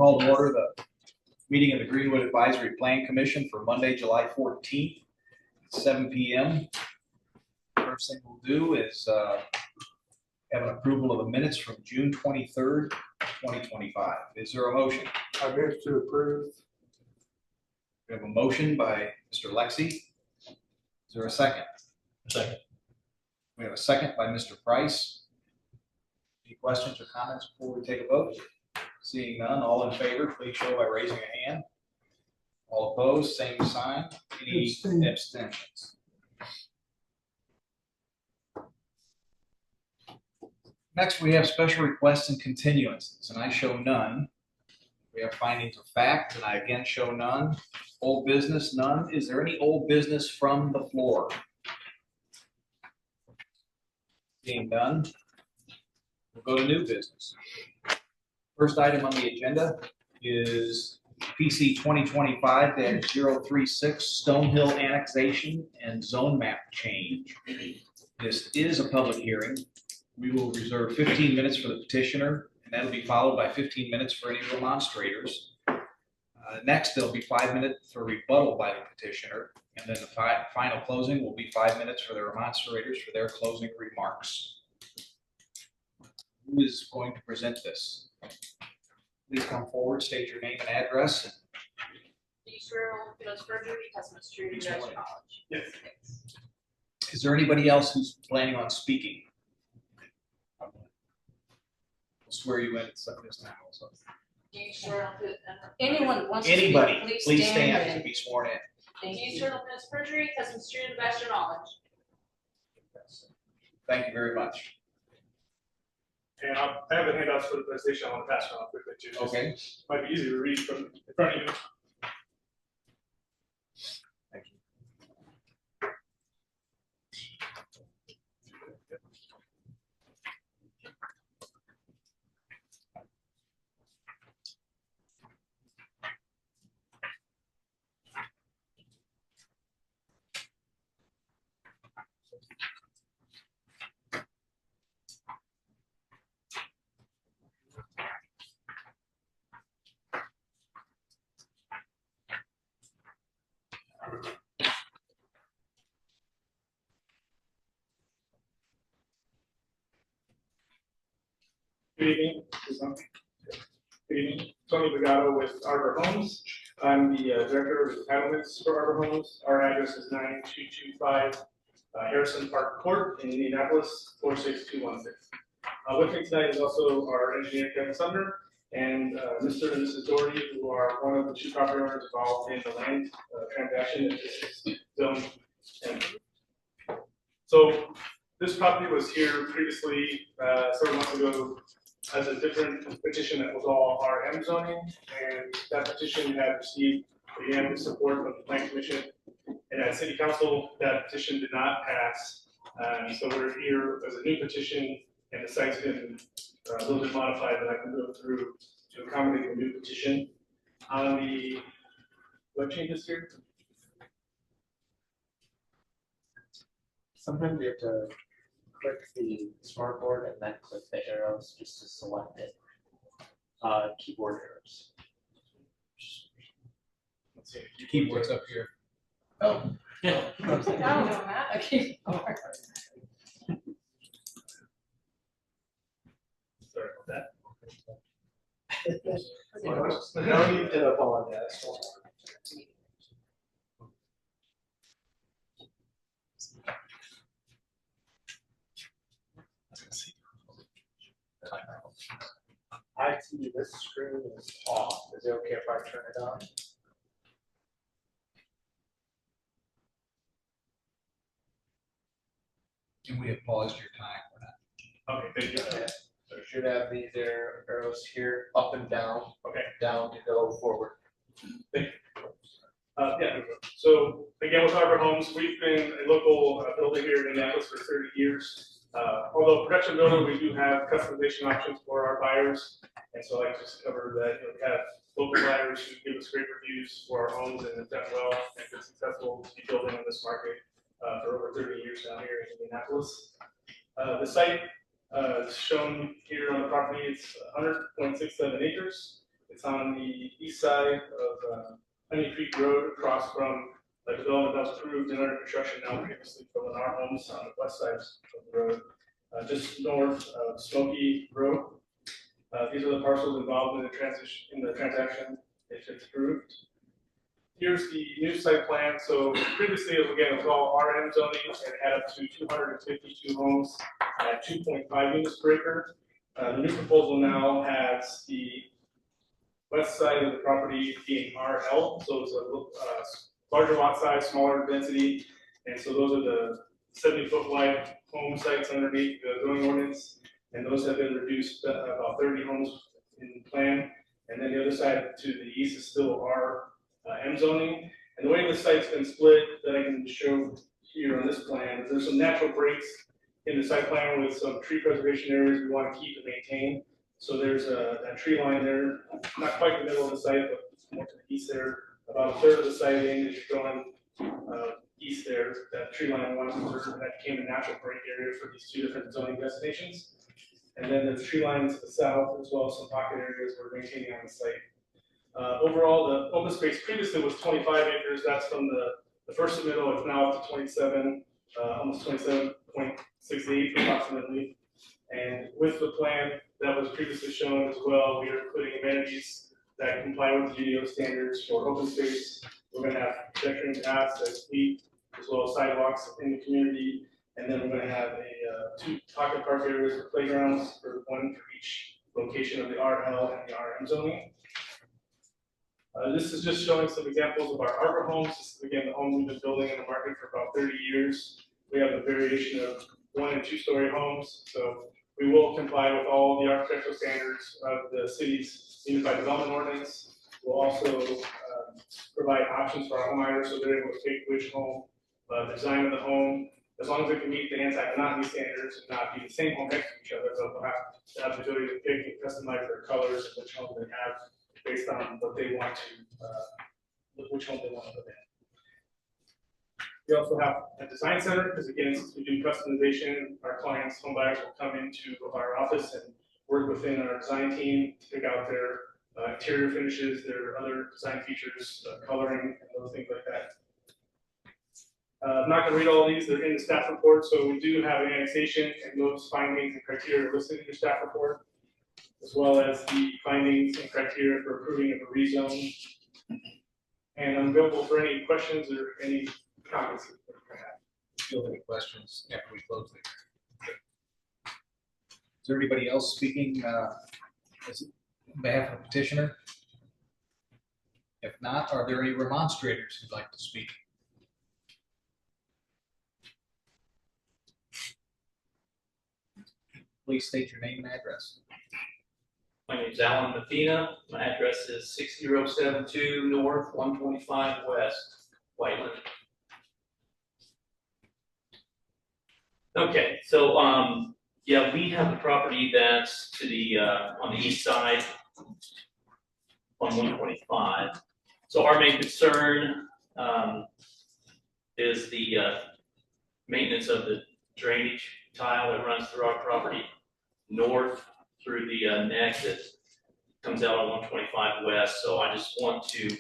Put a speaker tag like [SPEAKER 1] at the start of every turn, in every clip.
[SPEAKER 1] Call to order the meeting of the Greenwood Advisory Plan Commission for Monday, July 14th, 7 p.m. First thing we'll do is have an approval of the minutes from June 23rd, 2025. Is there a motion?
[SPEAKER 2] I move to approve.
[SPEAKER 1] We have a motion by Mr. Lexi. Is there a second?
[SPEAKER 3] Second.
[SPEAKER 1] We have a second by Mr. Price. Any questions or comments before we take a vote? Seeing none, all in favor, please show by raising a hand. All opposed, same sign. Any abstentions? Next, we have special requests and continuances, and I show none. We have findings of fact, and I again show none. Old business, none. Is there any old business from the floor? Being done, we'll go to new business. First item on the agenda is PC 2025-036 Stonehill annexation and zone map change. This is a public hearing. We will reserve 15 minutes for the petitioner, and that'll be followed by 15 minutes for any remonstrators. Next, there'll be 5 minutes for rebuttal by the petitioner, and then the final closing will be 5 minutes for the remonstrators for their closing remarks. Who is going to present this? Please come forward, state your name and address.
[SPEAKER 4] Yes.
[SPEAKER 1] Is there anybody else who's planning on speaking? We'll swear you in at some of this time also.
[SPEAKER 4] Anyone wants to
[SPEAKER 1] Anybody,
[SPEAKER 4] speak,
[SPEAKER 1] please stand to be sworn in.
[SPEAKER 4] Do you swear to this perjury, testimony to the best of your knowledge?
[SPEAKER 1] Thank you very much.
[SPEAKER 2] And I have the handouts for the presentation. I want to pass around quickly too.
[SPEAKER 1] Okay.
[SPEAKER 2] Might be easy to read from in front of you.
[SPEAKER 1] Thank you.
[SPEAKER 2] Good evening. Good evening. Tony Bagato with Arbor Homes. I'm the director of entitlements for Arbor Homes. Our address is 9225 Harrison Park Court in Indianapolis, 46216. With me tonight is also our engineer, Kevin Sumner, and Mr. and Mrs. Doherty, who are one of the two property owners involved in the land transaction in this zone. So this property was here previously several months ago as a different petition that was all RM zoning, and that petition had received the unanimous support of the Plan Commission. And at City Council, that petition did not pass. So we're here as a new petition, and the site's been a little bit modified that I can go through to accommodate the new petition. On the, what changes here?
[SPEAKER 3] Sometimes you have to click the smart board and then click the arrows just to select it. Keyboard arrows.
[SPEAKER 1] Let's see, your keyboard's up here.
[SPEAKER 3] Oh. Yeah.
[SPEAKER 4] I don't know, Matt. Okay.
[SPEAKER 2] Sorry about that.
[SPEAKER 3] No need to apologize. I see this screen is off. Is it okay if I turn it on?
[SPEAKER 1] And we have paused your time for that.
[SPEAKER 2] Okay, thank you.
[SPEAKER 3] Okay. So it should have these arrows here, up and down.
[SPEAKER 2] Okay.
[SPEAKER 3] Down to go forward.
[SPEAKER 2] Thank you. Yeah, so again, with Arbor Homes, we've been a local builder here in Indianapolis for 30 years. Although production builder, we do have customization options for our buyers. And so I like to just cover that we have local buyers who give us great reviews for our homes and have done well and been successful to be building in this market for over 30 years now here in Indianapolis. The site shown here on the property is 100.67 acres. It's on the east side of Honey Creek Road, across from a development that was approved and under construction now previously for Lennar Homes on the west side of the road, just north of Smoky Road. These are the parcels involved in the transaction if it's approved. Here's the new site plan. So previously, it was all RM zoning and had up to 252 homes at 2.5 units per acre. The new proposal now has the west side of the property being RL, so it's a larger lot size, smaller density, and so those are the 70-foot wide home sites underneath the zoning ordinance, and those have been reduced about 30 homes in plan. And then the other side to the east is still M zoning. And the way the site's been split that I can show here on this plan is there's some natural breaks in the site plan with some tree preservation areas we want to keep and maintain. So there's that tree line there, not quite the middle of the site, but more to the east there. About a third of the siting as you're going east there, that tree line we want to preserve, and that became a natural break area for these two different zoning destinations. And then there's tree lines to the south, as well as some pocket areas we're maintaining on the site. Overall, the open space previously was 25 acres. That's from the first submittal. It's now up to 27, almost 27.68 approximately. And with the plan that was previously shown as well, we are including amenities that comply with the UDO standards for open space. We're going to have pedestrian paths that lead, as well as sidewalks in the community. And then we're going to have two pocket park areas for playgrounds, one for each location of the RL and the RM zoning. This is just showing some examples of our arbor homes. This is, again, the home we've been building in the market for about 30 years. We have a variation of 1- and 2-story homes. So we will comply with all the architectural standards of the city's Unified Development Ordinance. We'll also provide options for our homeowners so they're able to pick which home, the design of the home, as long as it can meet the anti-monotony standards and not be the same home next to each other. They'll have the ability to pick and customize their colors and which home they have based on what they want to, which home they want to live in. We also have a design center, because again, since we do customization, our clients, home buyers will come into our office and work within our design team to pick out their interior finishes, their other design features, coloring, and those things like that. I'm not going to read all these, they're in the staff report, so we do have an annexation, and those findings and criteria are listed in the staff report, as well as the findings and criteria for approving of a rezone. And I'm available for any questions or any comments that you have.
[SPEAKER 1] If you have any questions after we close it. Is there anybody else speaking on behalf of the petitioner? If not, are there any remonstrators who'd like to speak? Please state your name and address.
[SPEAKER 5] My name is Alan Mathena. My address is 6072 North, 125 West, Whiteland. Okay, so yeah, we have the property that's to the on the east side on 125. So our main concern is the maintenance of the drainage tile that runs through our property north through the neck that comes out on 125 West. So I just want to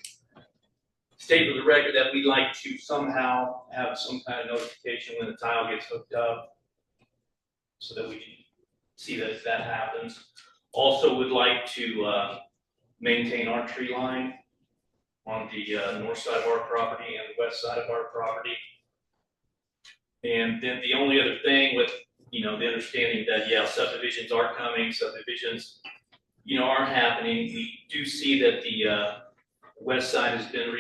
[SPEAKER 5] state for the record that we'd like to somehow have some kind of notification when the tile gets hooked up so that we can see that that happens. Also would like to maintain our tree line on the north side of our property and the west side of our property. And then the only other thing with, you know, the understanding that, yeah, subdivisions are coming, subdivisions, you know, are happening. We do see that the west side has been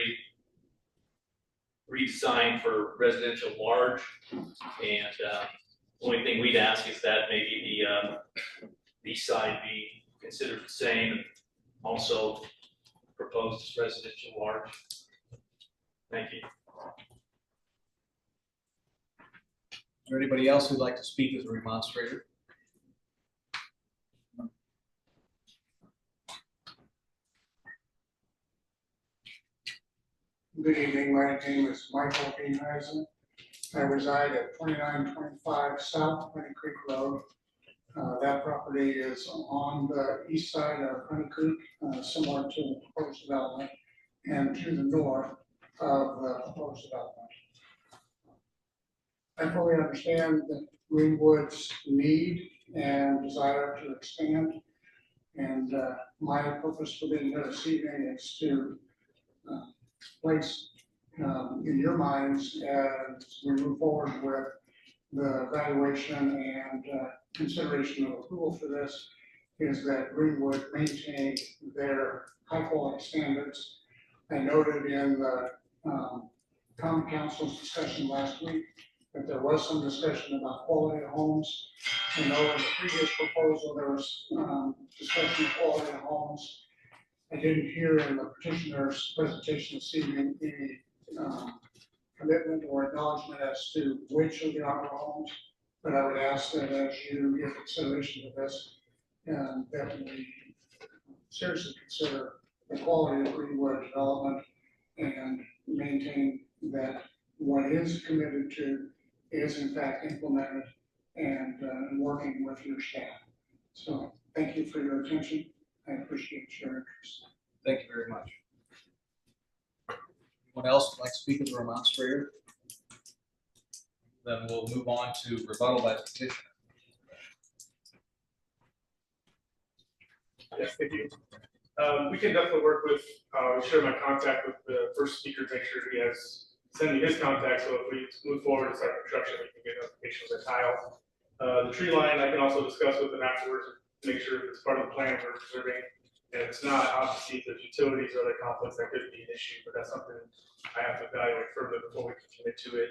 [SPEAKER 5] redesigned for residential large. And the only thing we'd ask is that maybe the east side be considered the same and also proposed as residential large. Thank you.
[SPEAKER 1] Is there anybody else who'd like to speak as a remonstrator?
[SPEAKER 6] Good evening, my name is Michael Beanheisen. I reside at 2925 South Honey Creek Road. That property is on the east side of Honey Creek, similar to the proposed development, and to the north of the proposed development. I fully understand that Greenwood's need and desire to expand. And my purpose for being here this evening is to place in your minds as we move forward with the evaluation and consideration of approval for this, is that Greenwood maintain their high quality standards. I noted in the common council's discussion last week that there was some discussion about quality of homes. I know in the previous proposal, there was discussion of quality of homes. I didn't hear in the petitioner's presentation this evening any commitment or acknowledgement as to which of the Arbor homes, but I would ask that as you give consideration to this, that we seriously consider the quality of Greenwood development and maintain that what is committed to is in fact implemented and working with your staff. So thank you for your attention. I appreciate your interest.
[SPEAKER 1] Thank you very much. Anyone else would like to speak as a remonstrator? Then we'll move on to rebuttal by the petitioner.
[SPEAKER 2] Yes, thank you. We can definitely work with, share my contact with the first speaker, make sure he has, send me his contact, so if we move forward and start construction, we can get notifications of tile. The tree line, I can also discuss with them afterwards, make sure if it's part of the plan we're preserving. And if it's not, obviously, if there's utilities or other conflicts, that could be an issue, but that's something I have to evaluate further before we can commit to it.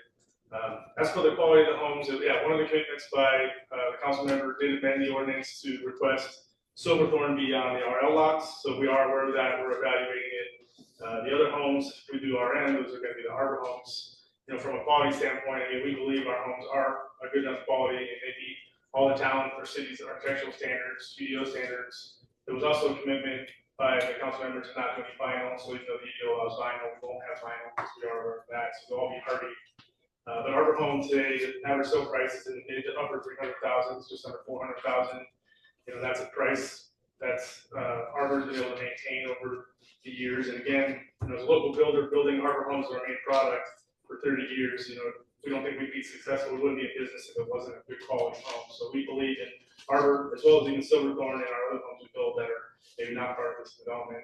[SPEAKER 2] As for the quality of the homes, yeah, one of the commitments by the council member did amend the ordinance to request Silverthorne be on the RL lots, so we are aware of that, we're evaluating it. The other homes, if we do RM, those are gonna be the Arbor homes. You know, from a quality standpoint, I mean, we believe our homes are a good enough quality and they meet all the town or cities architectural standards, studio standards. There was also a commitment by the council members to not do any vinyl, so even though the EDO allows vinyl, we won't have vinyl because we are aware of that, so they'll all be hardy. The Arbor home today, the average sale price is in the mid to upper 300,000, it's just under 400,000. You know, that's a price that's Arbor's been able to maintain over the years. And again, you know, as a local builder building Arbor homes as our main product for 30 years, you know, we don't think we'd be successful. We wouldn't be in business if it wasn't a good quality home. So we believe in Arbor as well as even Silverthorne and our other homes we build that are maybe not part of this development.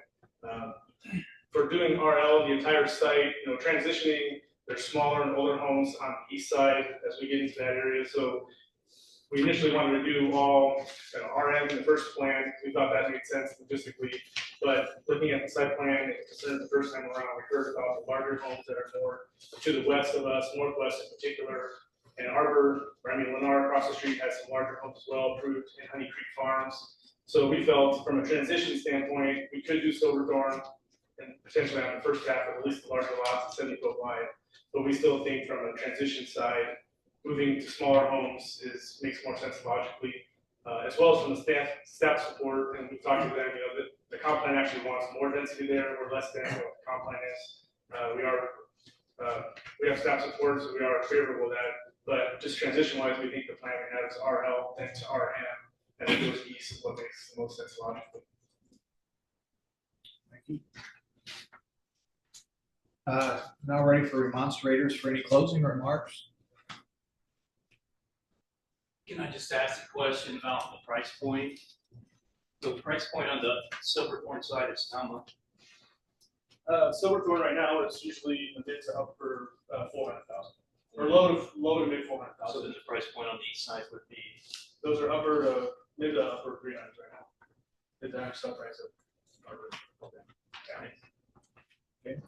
[SPEAKER 2] For doing RL, the entire site, you know, transitioning, there's smaller and older homes on the east side as we get into that area. So we initially wanted to do all RM in the first plan. We thought that made sense logistically, but looking at the site plan and concerns the first time around, we heard about the larger homes that are more to the west of us, northwest in particular. And Arbor, Lennar across the street has some larger homes as well, approved in Honey Creek Farms. So we felt from a transition standpoint, we could do Silverthorne and potentially on the first half of at least the larger lots, 70-foot wide. But we still think from a transition side, moving to smaller homes makes more sense logically, as well as from the staff support. And we've talked to them, you know, the comp plan actually wants more density there. We're less dense than what the comp plan is. We have staff support, so we are favorable to that. But just transition-wise, we think the plan we have is RL then to RM, and it goes east is what makes the most sense logically.
[SPEAKER 1] Thank you. Now ready for remonstrators for any closing remarks.
[SPEAKER 7] Can I just ask a question about the price point? The price point on the Silverthorne side is how much?
[SPEAKER 2] Silverthorne right now is usually a mid to upper 400,000, or low to mid 400,000.
[SPEAKER 7] So then the price point on the east side would be?
[SPEAKER 2] Those are mid to upper 300s right now. The average sell price of Arbor.
[SPEAKER 1] Okay.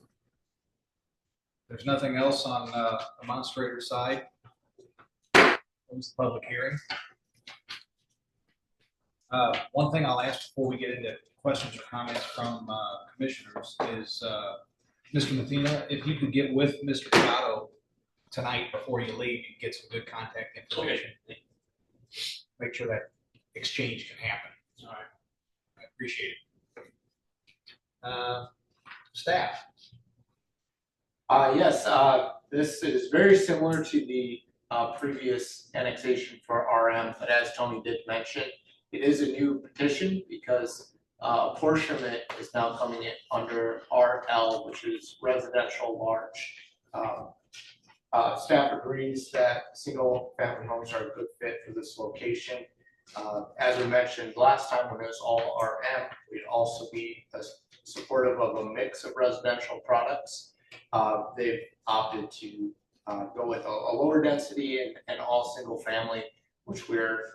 [SPEAKER 1] There's nothing else on the demonstrator side. Close the public hearing. One thing I'll ask before we get into questions or comments from commissioners is, Mr. Mathena, if you could get with Mr. Cotto tonight before you leave and get some good contact information.
[SPEAKER 7] Okay.
[SPEAKER 1] Make sure that exchange can happen.
[SPEAKER 7] All right.
[SPEAKER 1] I appreciate it. Staff.
[SPEAKER 3] Yes, this is very similar to the previous annexation for RM, but as Tony did mention, it is a new petition because a portion of it is now coming in under RL, which is residential large. Staff agrees that single family homes are a good fit for this location. As we mentioned last time when it was all RM, we'd also be supportive of a mix of residential products. They've opted to go with a lower density and all single family, which we're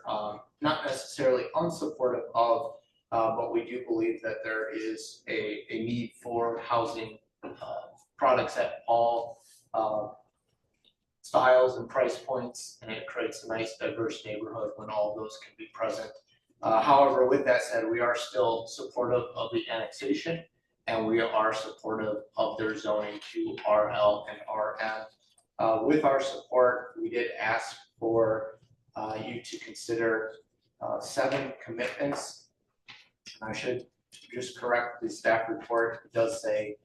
[SPEAKER 3] not necessarily unsupportive of, but we do believe that there is a need for housing products at all styles and price points, and it creates a nice diverse neighborhood when all of those can be present. However, with that said, we are still supportive of the annexation, and we are supportive of their zoning to RL and RM. With our support, we did ask for you to consider 7 commitments. I should just correct the staff report. It does say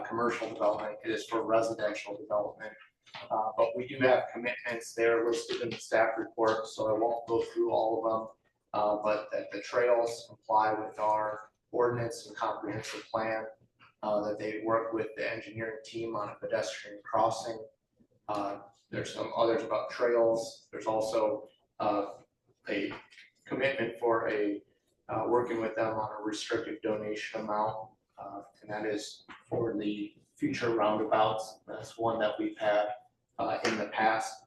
[SPEAKER 3] commercial development. It is for residential development. But we do have commitments there listed in the staff report, so I won't go through all of them. But that the trails comply with our ordinance and comprehensive plan, that they work with the engineering team on a pedestrian crossing. There's some others about trails. There's also a commitment for working with them on a restricted donation amount, and that is for the future roundabouts. That's one that we've had in the past.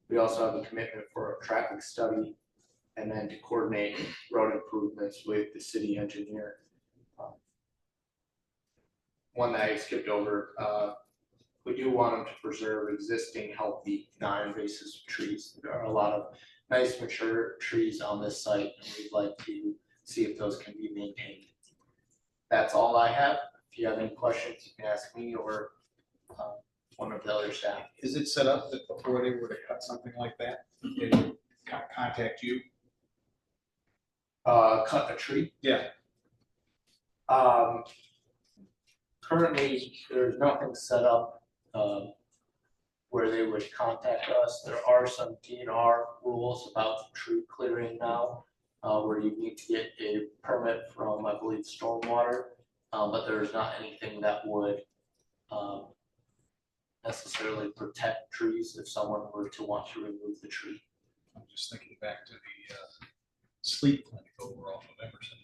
[SPEAKER 3] We also have a commitment for a traffic study, and then to coordinate road improvements with the city engineer. One that I skipped over, we do want them to preserve existing healthy non-invasive trees. There are a lot of nice mature trees on this site, and we'd like to see if those can be maintained. That's all I have. If you have any questions, you can ask me or one of the other staff.
[SPEAKER 1] Is it set up that before they were to cut something like that, they would contact you?
[SPEAKER 3] Cut a tree?
[SPEAKER 1] Yeah.
[SPEAKER 3] Currently, there's nothing set up where they would contact us. There are some DNR rules about tree clearing now, where you need to get a permit from, I believe, stormwater, but there's not anything that would necessarily protect trees if someone were to want to remove the tree.
[SPEAKER 1] I'm just thinking back to the sleep clinic over off of Emerson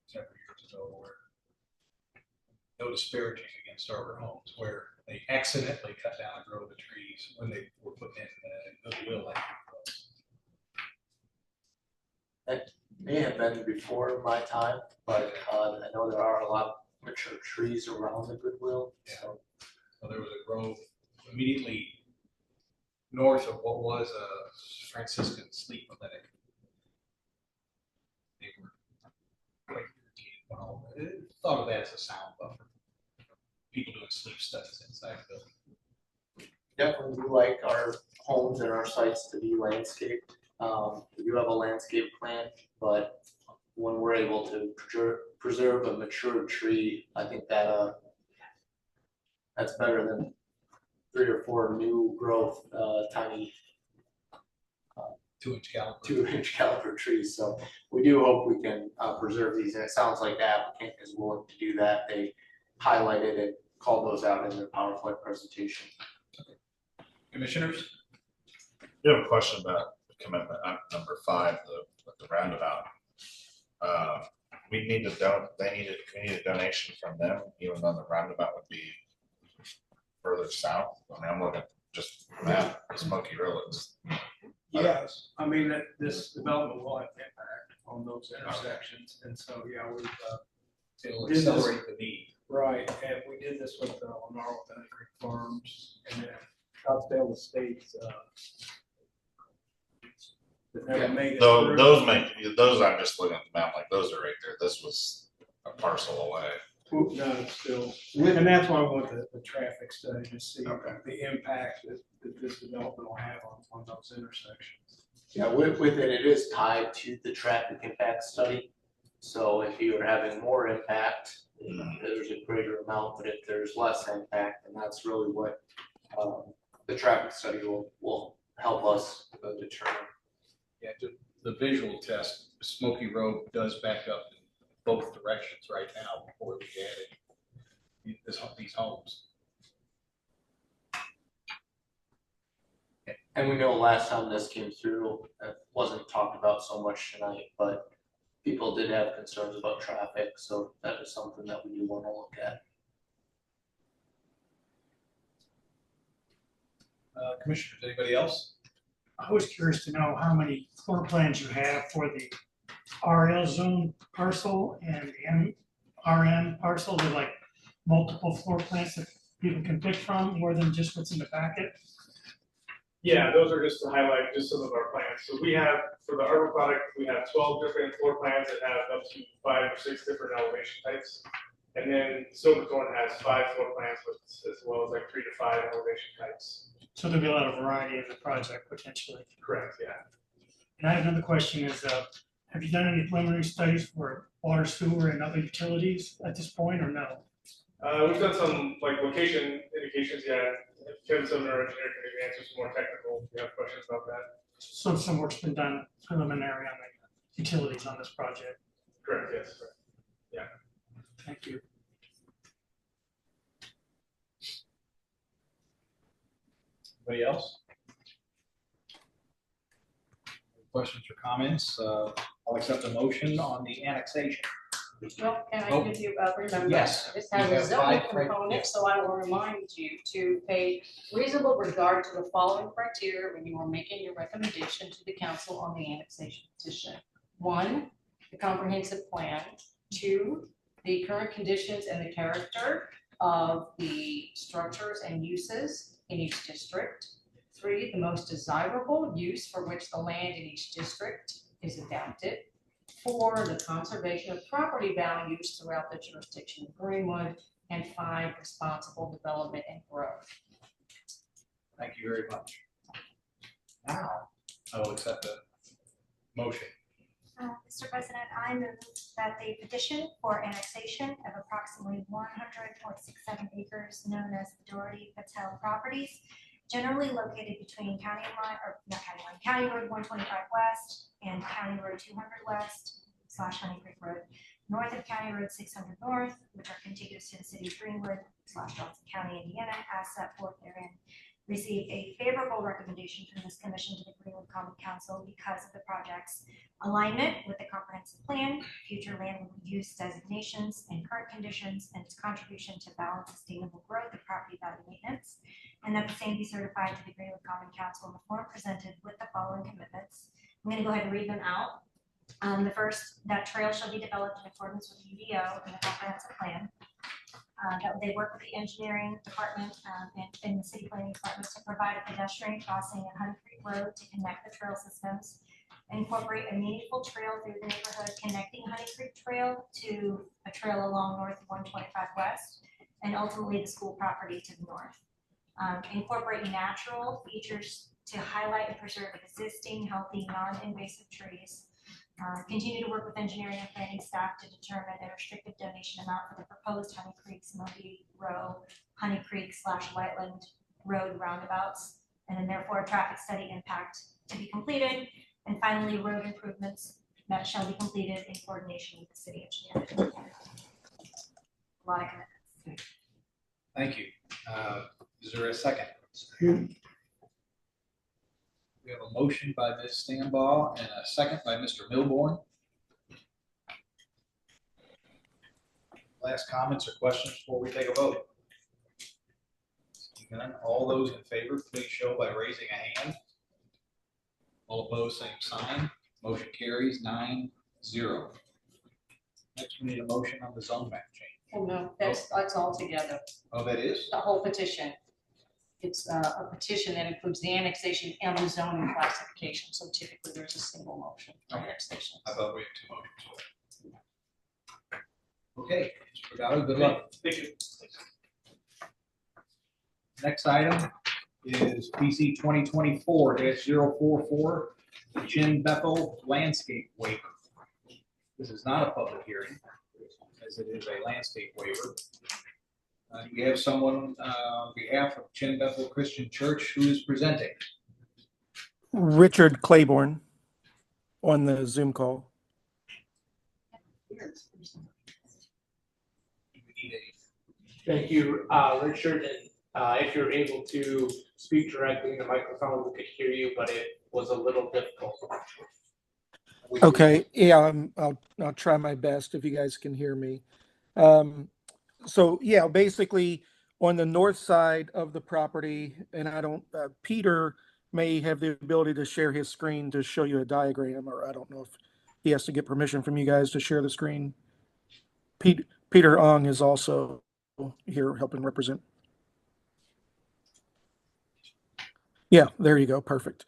[SPEAKER 1] several years ago, where no disparaging against Arbor Homes, where they accidentally cut down a grove of trees when they were putting in Goodwill.
[SPEAKER 3] That may have been before my time, but I know there are a lot of mature trees around the Goodwill. So.
[SPEAKER 1] So there was a grove immediately north of what was a Franciscan sleep clinic. They were quite irritated. Thought of that as a sound buffer. People doing sleep studies inside the building.
[SPEAKER 3] Definitely we like our homes and our sites to be landscaped. We do have a landscape plan, but when we're able to preserve a mature tree, I think that that's better than 3 or 4 new growth, tiny
[SPEAKER 1] 2-inch caliper.
[SPEAKER 3] 2-inch caliper trees. So we do hope we can preserve these, and it sounds like the applicant is willing to do that. They highlighted and called those out in their PowerPoint presentation.
[SPEAKER 1] Commissioners?
[SPEAKER 8] You have a question about the commitment on number 5, the roundabout. We need a donation from them, even though the roundabout would be further south. I mean, I'm looking at just map, Smoky Roads.
[SPEAKER 9] Yes, I mean, this development will have impact on those intersections, and so, yeah, we've,
[SPEAKER 1] It'll
[SPEAKER 9] This is-
[SPEAKER 1] accelerate the need.
[SPEAKER 9] right, and we did this with Lenaro Bennett Creek Farms, and then Scottsdale Estates, that never made it through.
[SPEAKER 8] Those I'm just looking at the map, like those are right there. This was a parcel away.
[SPEAKER 9] No, it's still, and that's why I want the traffic study to see
[SPEAKER 8] Okay.
[SPEAKER 9] the impact that this development will have on those intersections.
[SPEAKER 3] Yeah, with it, it is tied to the traffic impact study. So if you are having more impact, there's a greater amount, but if there's less impact, then that's really what the traffic study will help us determine.
[SPEAKER 1] Yeah, the visual test, Smoky Road does back up in both directions right now before we added these homes.
[SPEAKER 3] And we know last time this came through, it wasn't talked about so much tonight, but people did have concerns about traffic, so that is something that we do want to look at.
[SPEAKER 1] Commissioners, anybody else?
[SPEAKER 10] I was curious to know how many floor plans you have for the RL zone parcel and the RM parcel. They're like multiple floor plans that people can pick from, more than just what's in the packet.
[SPEAKER 2] Yeah, those are just to highlight just some of our plans. So we have, for the Arbor product, we have 12 different floor plans that have up to 5 or 6 different elevation types. And then Silverthorne has 5 floor plans with, as well as like 3 to 5 elevation types.
[SPEAKER 10] So there'll be a lot of variety of the project potentially.
[SPEAKER 2] Correct, yeah.
[SPEAKER 10] And I have another question is, have you done any preliminary studies for water, sewer, and other utilities at this point, or no?
[SPEAKER 2] We've done some like location indications, yeah. Kevin Sumner, our engineer, can maybe answer some more technical, if you have questions about that.
[SPEAKER 10] So some work's been done preliminary on the utilities on this project.
[SPEAKER 2] Correct, yes, correct.
[SPEAKER 10] Thank you.
[SPEAKER 1] Anybody else? Questions or comments? I'll accept a motion on the annexation.
[SPEAKER 11] Well, can
[SPEAKER 1] Oh.
[SPEAKER 11] I give you, remember,
[SPEAKER 1] Yes,
[SPEAKER 11] this
[SPEAKER 1] we
[SPEAKER 11] has a
[SPEAKER 1] have
[SPEAKER 11] zoning
[SPEAKER 1] 5 right-
[SPEAKER 11] component,
[SPEAKER 1] yes.
[SPEAKER 11] so I will remind you to pay reasonable regard to the following criteria when you are making your recommendation to the council on the annexation petition. 1, the comprehensive plan. 2, the current conditions and the character of the structures and uses in each district. 3, the most desirable use for which the land in each district is adapted. 4, the conservation of property values throughout the jurisdiction of Greenwood. And 5, responsible development and growth.
[SPEAKER 1] Thank you very much. Now, I will accept the motion.
[SPEAKER 12] Mr. President, I move that the petition for annexation of approximately 100.67 acres known as the Doherty Patel properties, generally located between County Road 125 West and County Road 200 West / Honey Creek Road, north of County Road 600 North, which are contiguous to the city of Greenwood / Johnson County, Indiana, as set forth therein, receive a favorable recommendation from this commission to the Greenwood Common Council because of the project's alignment with the comprehensive plan, future land use designations and current conditions, and its contribution to balanced sustainable growth and property value maintenance, and that the same be certified to the Greenwood Common Council in the form presented with the following commitments. I'm going to go ahead and read them out. The first, that trail shall be developed in accordance with the UDO and the comprehensive plan. That they work with the engineering department and the city planning departments to provide a pedestrian crossing at Honey Creek Road to connect the trail systems, incorporate a meaningful trail through the neighborhood connecting Honey Creek Trail to a trail along North 125 West, and ultimately the school property to the north. Incorporate natural features to highlight and preserve existing healthy non-invasive trees. Continue to work with engineering and planning staff to determine a restricted donation amount for the proposed Honey Creek, Smoky Row, Honey Creek / Whiteland Road roundabouts, and then therefore a traffic study impact to be completed. And finally, road improvements that shall be completed in coordination with the city engineer. A lot of commitments.
[SPEAKER 1] Thank you. Is there a second? We have a motion by Ms. Stambaugh and a second by Mr. Milborn. Last comments or questions before we take a vote? None. All those in favor, please show by raising a hand. All opposed, same sign. Motion carries 9-0. Next, we need a motion on the zone map change.
[SPEAKER 11] Oh, no, that's all together,
[SPEAKER 1] Oh, that is?
[SPEAKER 11] the whole petition. It's a petition that includes the annexation and the zoning classification, so typically there's a single motion for
[SPEAKER 1] Okay.
[SPEAKER 11] annexation.
[SPEAKER 1] I thought we had 2 motions. Okay, Mr. Pagano, good luck.
[SPEAKER 2] Thank you.
[SPEAKER 1] Next item is PC 2024-044, Chin Bethel Landscape Waiver. This is not a public hearing, as it is a landscape waiver. We have someone on behalf of Chin Bethel Christian Church who is presenting.
[SPEAKER 13] Richard Claiborne on the Zoom call.
[SPEAKER 3] Thank you, Richard, and if you're able to speak directly in the microphone, we could hear you, but it was a little difficult.
[SPEAKER 13] Okay, yeah, I'll try my best if you guys can hear me. So yeah, basically on the north side of the property, and I don't, Peter may have the ability to share his screen to show you a diagram, or I don't know if he has to get permission from you guys to share the screen. Peter Ong is also here helping represent. Yeah, there you go. Perfect.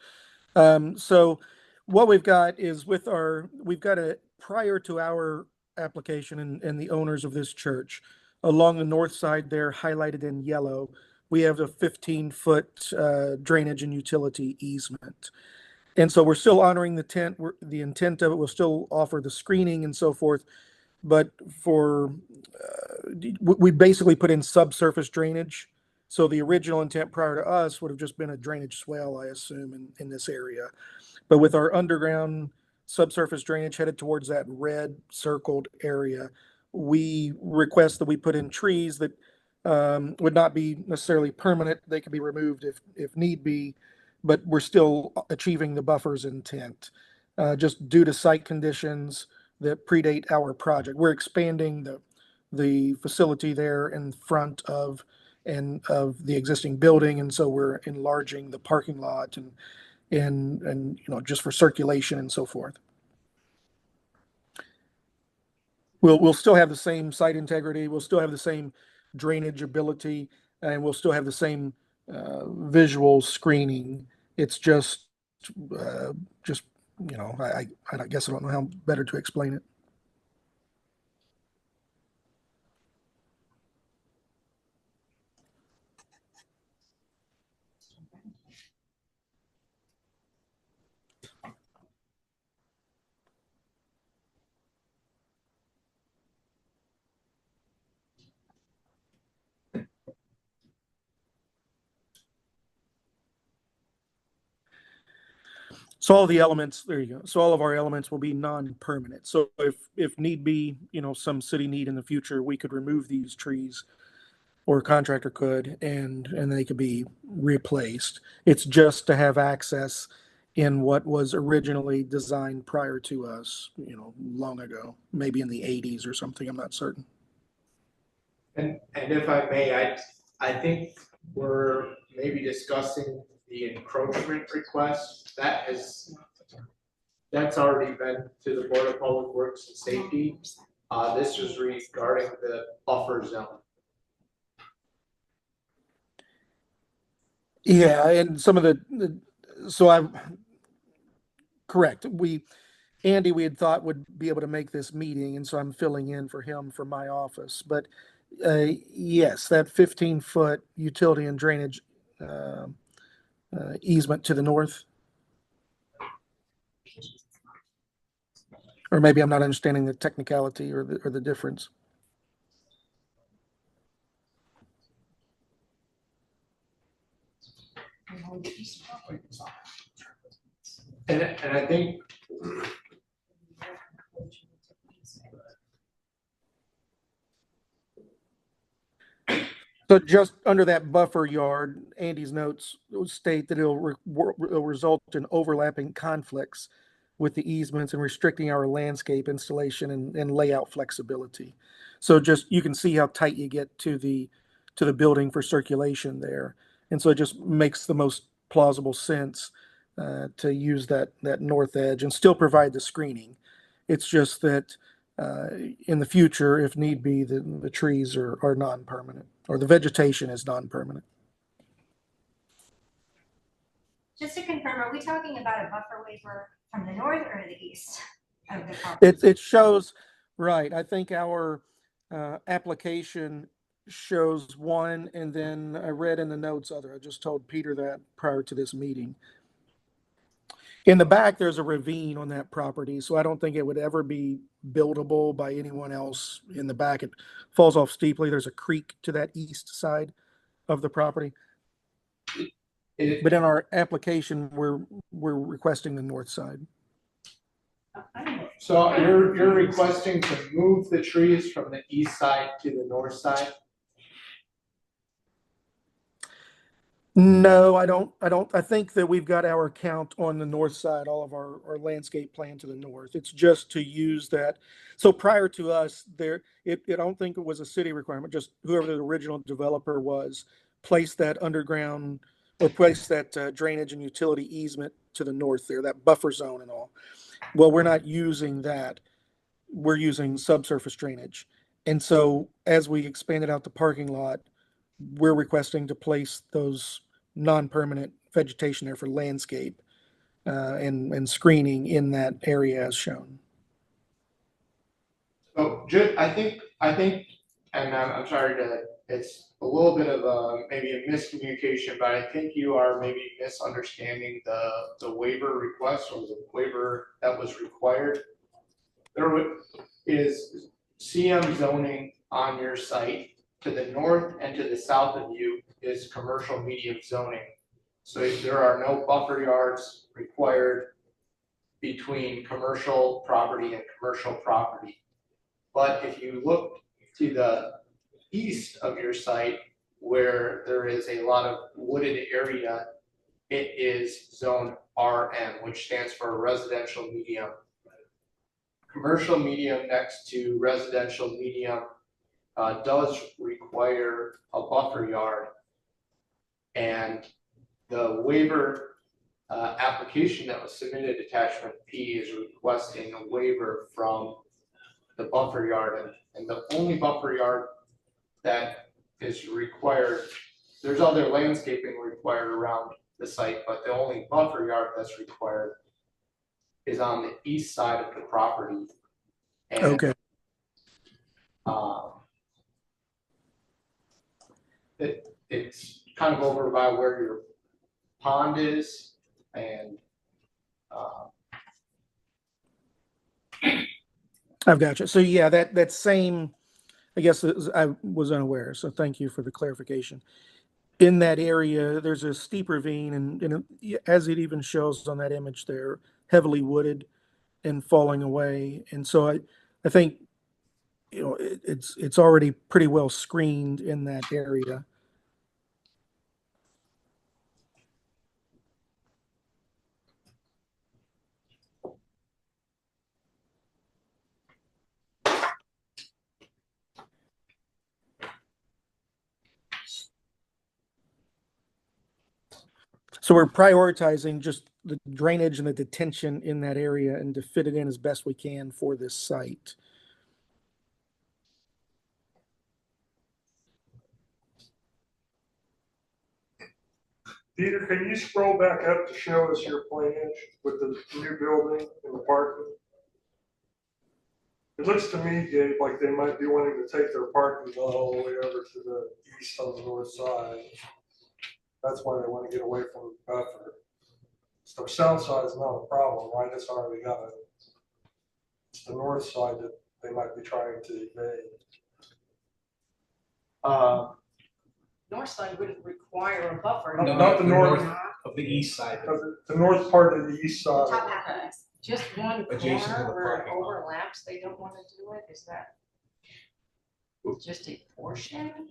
[SPEAKER 13] So what we've got is we've got a prior to our application and the owners of this church along the north side there highlighted in yellow, we have a 15-foot drainage and utility easement. And so we're still honoring the intent of it. We'll still offer the screening and so forth. But we basically put in subsurface drainage. So the original intent prior to us would have just been a drainage swale, I assume, in this area. But with our underground subsurface drainage headed towards that red circled area, we request that we put in trees that would not be necessarily permanent. They could be removed if need be, but we're still achieving the buffer's intent. Just due to site conditions that predate our project. We're expanding the facility there in front of the existing building, and so we're enlarging the parking lot and you know, just for circulation and so forth. We'll still have the same site integrity. We'll still have the same drainage ability, and we'll still have the same visual screening. It's just you know, I guess I don't know how better to explain it. So all the elements, there you go. So all of our elements will be non-permanent. So if need be, you know, some city need in the future, we could remove these trees, or a contractor could, and they could be replaced. It's just to have access in what was originally designed prior to us, you know, long ago, maybe in the 80s or something. I'm not certain.
[SPEAKER 3] And if I may, I think we're maybe discussing the encroachment request. That's already been to the Board of Public Works and Safety. This is regarding the buffer zone.
[SPEAKER 13] Yeah, and some of so I'm correct. Andy, we had thought would be able to make this meeting, and so I'm filling in for him from my office. But yes, that 15-foot utility and drainage easement to the north. Or maybe I'm not understanding the technicality or the difference.
[SPEAKER 3] And I think
[SPEAKER 13] so just under that buffer yard, Andy's notes state that it'll result in overlapping conflicts with the easements and restricting our landscape installation and layout flexibility. So just, you can see how tight you get to the building for circulation there. And so it just makes the most plausible sense to use that north edge and still provide the screening. It's just that in the future, if need be, the trees are non-permanent, or the vegetation is non-permanent.
[SPEAKER 12] Just to confirm, are we talking about a buffer waiver from the north or the east of the property?
[SPEAKER 13] It shows, right, I think our application shows one, and then I read in the notes other. I just told Peter that prior to this meeting. In the back, there's a ravine on that property, so I don't think it would ever be buildable by anyone else in the back. It falls off steeply. There's a creek to that east side of the property. But in our application, we're requesting the north side.
[SPEAKER 3] So you're requesting to move the trees from the east side to the north side?
[SPEAKER 13] No, I don't. I think that we've got our count on the north side, all of our landscape plan to the north. It's just to use that. So prior to us, I don't think it was a city requirement, just whoever the original developer was, placed that underground or placed that drainage and utility easement to the north there, that buffer zone and all. Well, we're not using that. We're using subsurface drainage. And so as we expanded out the parking lot, we're requesting to place those non-permanent vegetation there for landscape and screening in that area as shown.
[SPEAKER 3] So I think, and I'm sorry it's a little bit of maybe a miscommunication, but I think you are maybe misunderstanding the waiver request or the waiver that was required. There is CM zoning on your site. To the north and to the south of you is commercial medium zoning. So there are no buffer yards required between commercial property and commercial property. But if you look to the east of your site where there is a lot of wooded area, it is zone RM, which stands for residential medium. Commercial medium next to residential medium does require a buffer yard, and the waiver application that was submitted, attachment P, is requesting a waiver from the buffer yard, and the only buffer yard that is required, there's other landscaping required around the site, but the only buffer yard that's required is on the east side of the property. And,
[SPEAKER 13] okay.
[SPEAKER 3] It's kind of over by where your pond is, and
[SPEAKER 13] I've got you. So yeah, that same, I guess I was unaware. So thank you for the clarification. In that area, there's a steep ravine, and as it even shows on that image there, heavily wooded and falling away. And so I think, it's already pretty well screened in that area. So we're prioritizing just the drainage and the detention in that area and to fit it in as best we can for this site.
[SPEAKER 14] Peter, can you scroll back up to show us your plans with the new building and the parking? It looks to me, Gabe, like they might be wanting to take their parking lot all the way over to the east on the north side. That's why they want to get away from the buffer. So south side is not a problem, right? It's already got it's the north side that they might be trying to evade.
[SPEAKER 11] North side wouldn't require a buffer.
[SPEAKER 1] No,
[SPEAKER 14] Not the north
[SPEAKER 1] of the east side.
[SPEAKER 14] The north part of the east side.
[SPEAKER 12] Top half of it.
[SPEAKER 11] Just one
[SPEAKER 1] Adjacent to the
[SPEAKER 11] corner where it
[SPEAKER 1] parking lot.
[SPEAKER 11] overlaps, they don't want to do it, is that just a portion?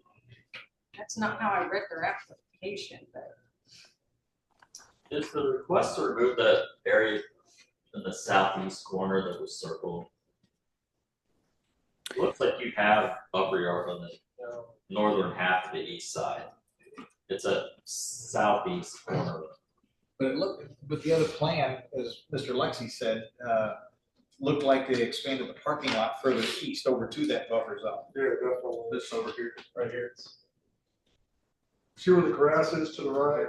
[SPEAKER 11] That's not how I read their application, but.
[SPEAKER 15] Is the request to remove that area in the southeast corner that was circled? Looks like you have buffer yard on the northern half of the east side. It's a southeast corner.
[SPEAKER 1] But the other plan, as Mr. Lexi said, looked like they expanded the parking lot further east over to that buffer zone.
[SPEAKER 14] Yeah, definitely.
[SPEAKER 1] This over here, right here.
[SPEAKER 14] See where the grass is to the right?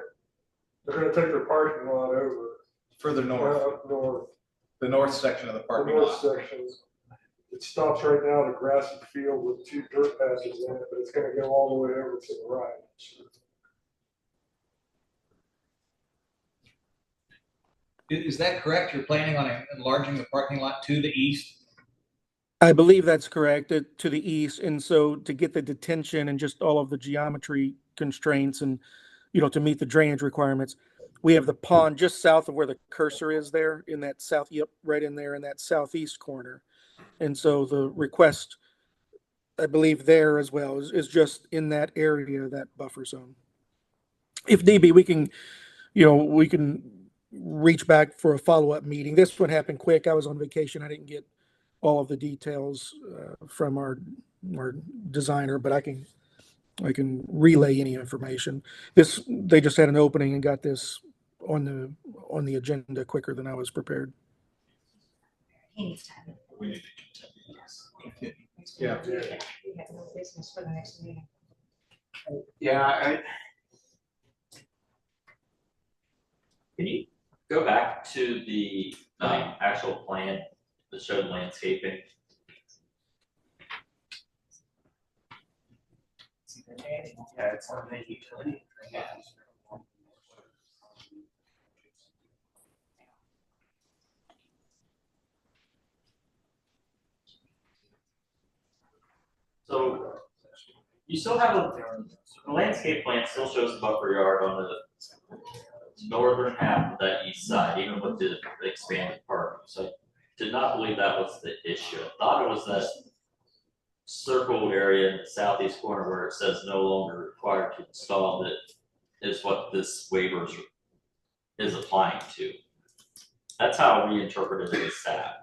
[SPEAKER 14] They're gonna take their parking lot over.
[SPEAKER 1] Further north,
[SPEAKER 14] Up north.
[SPEAKER 1] the north section of the
[SPEAKER 14] The
[SPEAKER 1] parking
[SPEAKER 14] north
[SPEAKER 1] lot.
[SPEAKER 14] section. It stops right now at a grassy field with 2 dirt patches in it, but it's gonna go all the way over to the right.
[SPEAKER 1] Is that correct? You're planning on enlarging the parking lot to the east?
[SPEAKER 13] I believe that's correct, to the east. And so to get the detention and just all of the geometry constraints and to meet the drainage requirements. We have the pond just south of where the cursor is there in that right in there in that southeast corner. And so the request, I believe there as well, is just in that area, that buffer zone. If need be, we can reach back for a follow-up meeting. This one happened quick. I was on vacation. I didn't get all of the details from our designer, but I can relay any information. They just had an opening and got this on the agenda quicker than I was prepared.
[SPEAKER 12] He needs to have it.
[SPEAKER 15] We need to continue.
[SPEAKER 11] Yeah. We have no business for the next meeting.
[SPEAKER 3] Yeah,
[SPEAKER 15] Can you go back to the actual plan that showed landscaping?
[SPEAKER 3] yeah, it's on the utility.
[SPEAKER 15] So you still have the landscape plan still shows the buffer yard on the northern half of that east side, even with the expanded parking. So I did not believe that was the issue. I thought it was that circle area in the southeast corner where it says no longer required to install that is what this waiver is applying to. That's how we interpreted it as staff.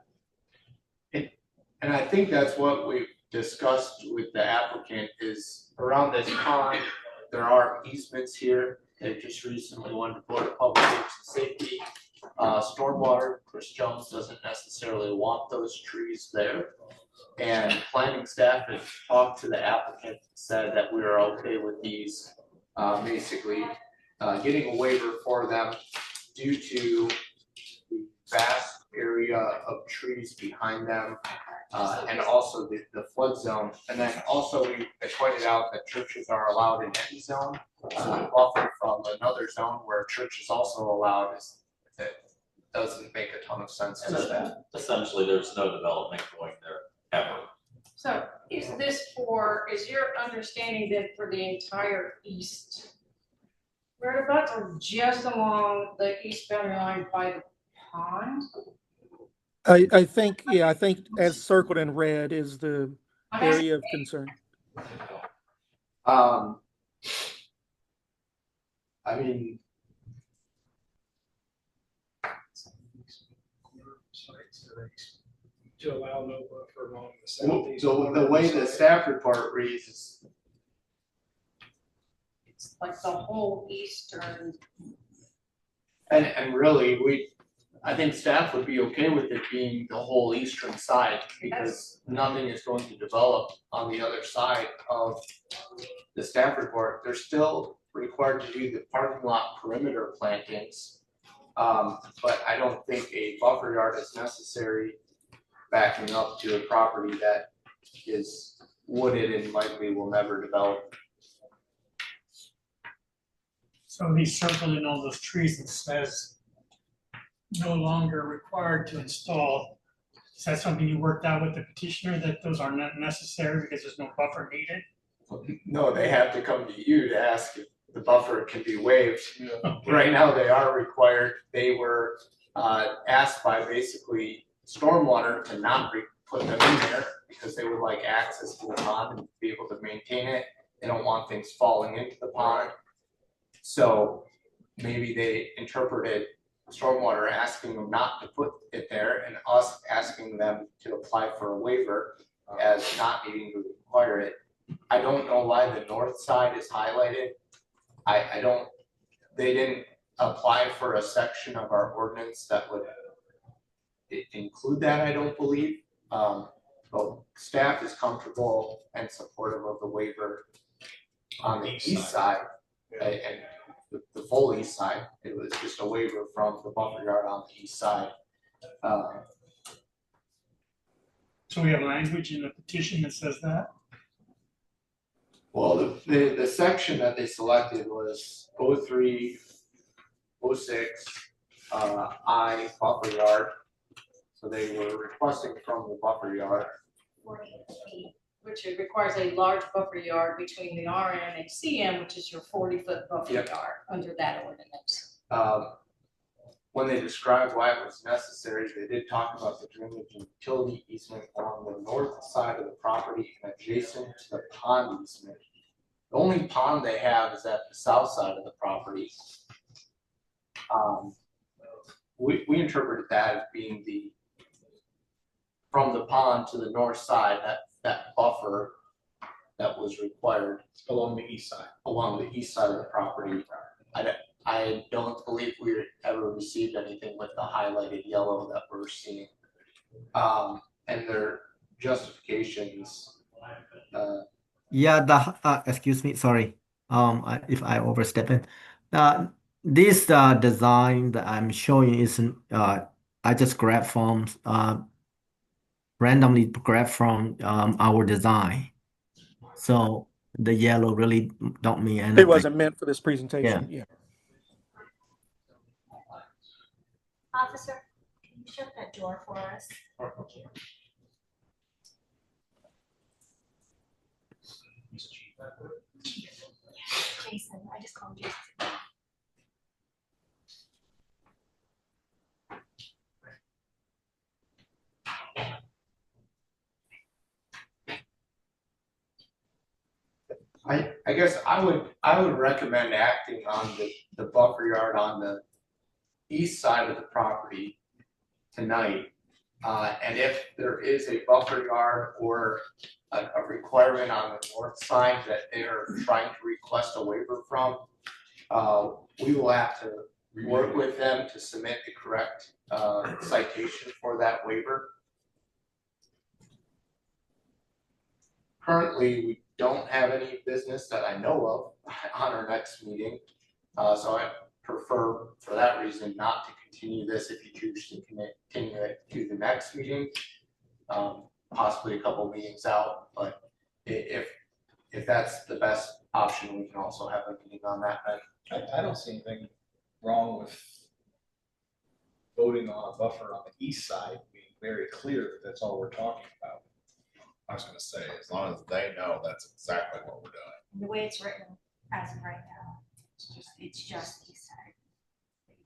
[SPEAKER 3] And I think that's what we've discussed with the applicant is around this pond, there are easements here. They just recently went to Board of Public Safety. Stormwater, Chris Jones doesn't necessarily want those trees there. And planning staff has talked to the applicant, said that we are okay with these, basically getting a waiver for them due to the vast area of trees behind them. And also the flood zone. And then also they pointed out that churches are allowed in any zone. So the buffer from another zone where a church is also allowed that doesn't make a ton of sense to that.
[SPEAKER 15] Essentially, there's no development going there ever.
[SPEAKER 11] So is your understanding that for the entire east, whereabouts are just along the east boundary line by the pond?
[SPEAKER 13] I think as circled in red is the area of concern.
[SPEAKER 3] I mean,
[SPEAKER 9] To allow no buffer along the southeast.
[SPEAKER 3] the way the staff report reads is
[SPEAKER 11] It's like the whole eastern.
[SPEAKER 3] and really I think staff would be okay with it being the whole eastern side because nothing is going to develop on the other side of the staff report. They're still required to do the parking lot perimeter plantings. But I don't think a buffer yard is necessary backing up to a property that is wooded and likely will never develop.
[SPEAKER 10] So he circled in all those trees and says no longer required to install. Is that something you worked out with the petitioner, that those are not necessary because there's no buffer needed?
[SPEAKER 3] No, they have to come to you to ask if the buffer can be waived. Right now, they are required. They were asked by basically stormwater to not put them in there because they would like access to the pond and be able to maintain it. They don't want things falling into the pond. So maybe they interpreted stormwater asking them not to put it there and us asking them to apply for a waiver as not needing to require it. I don't know why the north side is highlighted. They didn't apply for a section of our ordinance that would include that, I don't believe. But staff is comfortable and supportive of the waiver on the east side and the full east side. It was just a waiver from the buffer yard on the east side.
[SPEAKER 10] So we have language in the petition that says that?
[SPEAKER 3] Well, the section that they selected was 03, 06, I buffer yard. So they were requesting from the buffer yard.
[SPEAKER 11] 48 feet. which it requires a large buffer yard between the RM and CM, which is your 40-foot buffer
[SPEAKER 3] Yep.
[SPEAKER 11] yard under that ordinance.
[SPEAKER 3] When they described why it was necessary, they did talk about the drainage and utility easement along the north side of the property and adjacent to the pond easement. The only pond they have is at the south side of the property. We interpreted that as being from the pond to the north side, that buffer that was required
[SPEAKER 1] Along the east side.
[SPEAKER 3] along the east side of the property. I don't believe we ever received anything with the highlighted yellow that we're seeing. And their justifications,
[SPEAKER 16] Yeah, excuse me, sorry. If I overstep it. This design that I'm showing isn't, I just grabbed from, randomly grabbed from our design. So the yellow really don't mean anything.
[SPEAKER 13] It wasn't meant for this presentation, yeah.
[SPEAKER 12] Officer, can you shut that door for us? Thank you. Jason, I just called Jason.
[SPEAKER 3] I guess I would recommend acting on the buffer yard on the east side of the property tonight. And if there is a buffer yard or a requirement on the north side that they are trying to request a waiver from, we will have to work with them to submit the correct citation for that waiver. Currently, we don't have any business that I know of on our next meeting. So I prefer, for that reason, not to continue this if you choose to continue it to the next meeting. Possibly a couple meetings out, but if that's the best option, we can also have a meeting on that night.
[SPEAKER 1] I don't see anything wrong with voting on a buffer on the east side, being very clear that that's all we're talking about.
[SPEAKER 8] I was gonna say, as long as they know that's exactly what we're doing.
[SPEAKER 12] The way it's written as of right now, it's just the east side.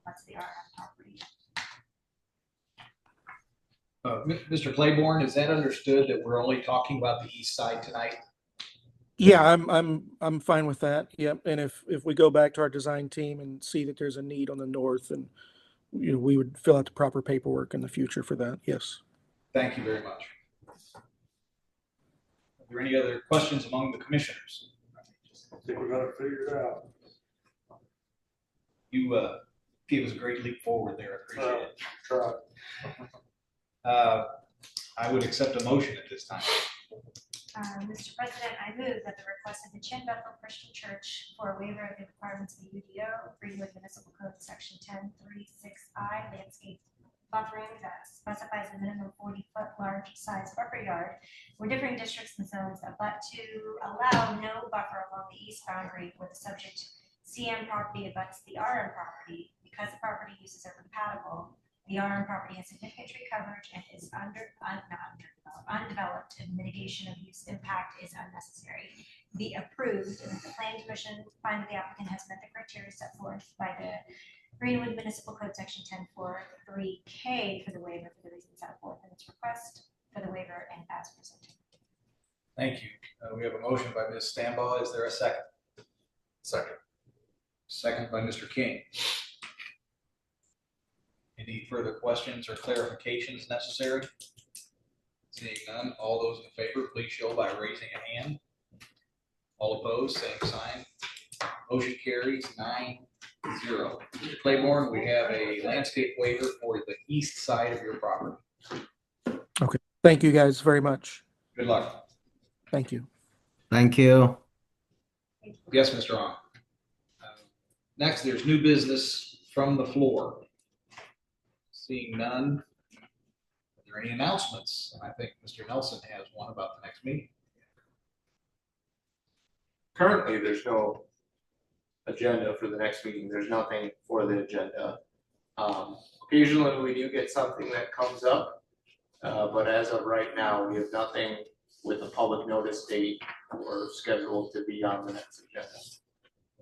[SPEAKER 12] That's the RM property.
[SPEAKER 1] Mr. Claiborne, is that understood that we're only talking about the east side tonight?
[SPEAKER 13] Yeah, I'm fine with that. Yep. And if we go back to our design team and see that there's a need on the north, and we would fill out the proper paperwork in the future for that. Yes.
[SPEAKER 1] Thank you very much. Are there any other questions among the commissioners?
[SPEAKER 14] I think we got it figured out.
[SPEAKER 1] You gave us a great leap forward there. I appreciate it.
[SPEAKER 14] Try.
[SPEAKER 1] I would accept a motion at this time.
[SPEAKER 12] Mr. President, I move that the request of the Chin Bethel Christian Church for a waiver of the requirements of the UDO, Greenwood Municipal Code, Section 1036I, landscape buffering that specifies a minimum 40-foot large size buffer yard, where differing districts and zones abut to allow no buffer along the east boundary where the subject CM property abuts the RM property. Because the property uses are compatible, the RM property has significant tree coverage and is undeveloped, and mitigation of use impact is unnecessary. Be approved, and that the Planning Commission find that the applicant has met the criteria set forth by the Greenwood Municipal Code, Section 1043K for the waiver for the reasons set forth in its request for the waiver and as presented.
[SPEAKER 1] Thank you. We have a motion by Ms. Stambaugh. Is there a second?
[SPEAKER 8] Second.
[SPEAKER 1] Second by Mr. King. Any further questions or clarifications necessary? Seeing none, all those in favor, please show by raising a hand. All opposed, same sign. Motion carries 9-0. Mr. Claiborne, we have a landscape waiver for the east side of your property.
[SPEAKER 13] Okay. Thank you guys very much.
[SPEAKER 1] Good luck.
[SPEAKER 13] Thank you.
[SPEAKER 16] Thank you.
[SPEAKER 1] Yes, Mr. Ong. Next, there's new business from the floor. Seeing none, are there any announcements? I think Mr. Nelson has one about the next meeting.
[SPEAKER 3] Currently, there's no agenda for the next meeting. There's nothing for the agenda. Occasionally, we do get something that comes up, but as of right now, we have nothing with a public notice date or scheduled to be on the next agenda.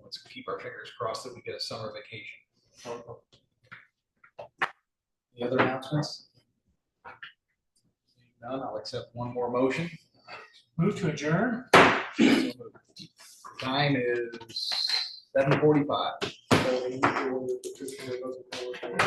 [SPEAKER 1] Let's keep our fingers crossed that we get a summer vacation. Any other announcements? Seeing none, I'll accept one more motion.
[SPEAKER 10] Move to adjourn?
[SPEAKER 1] Time is 7:45.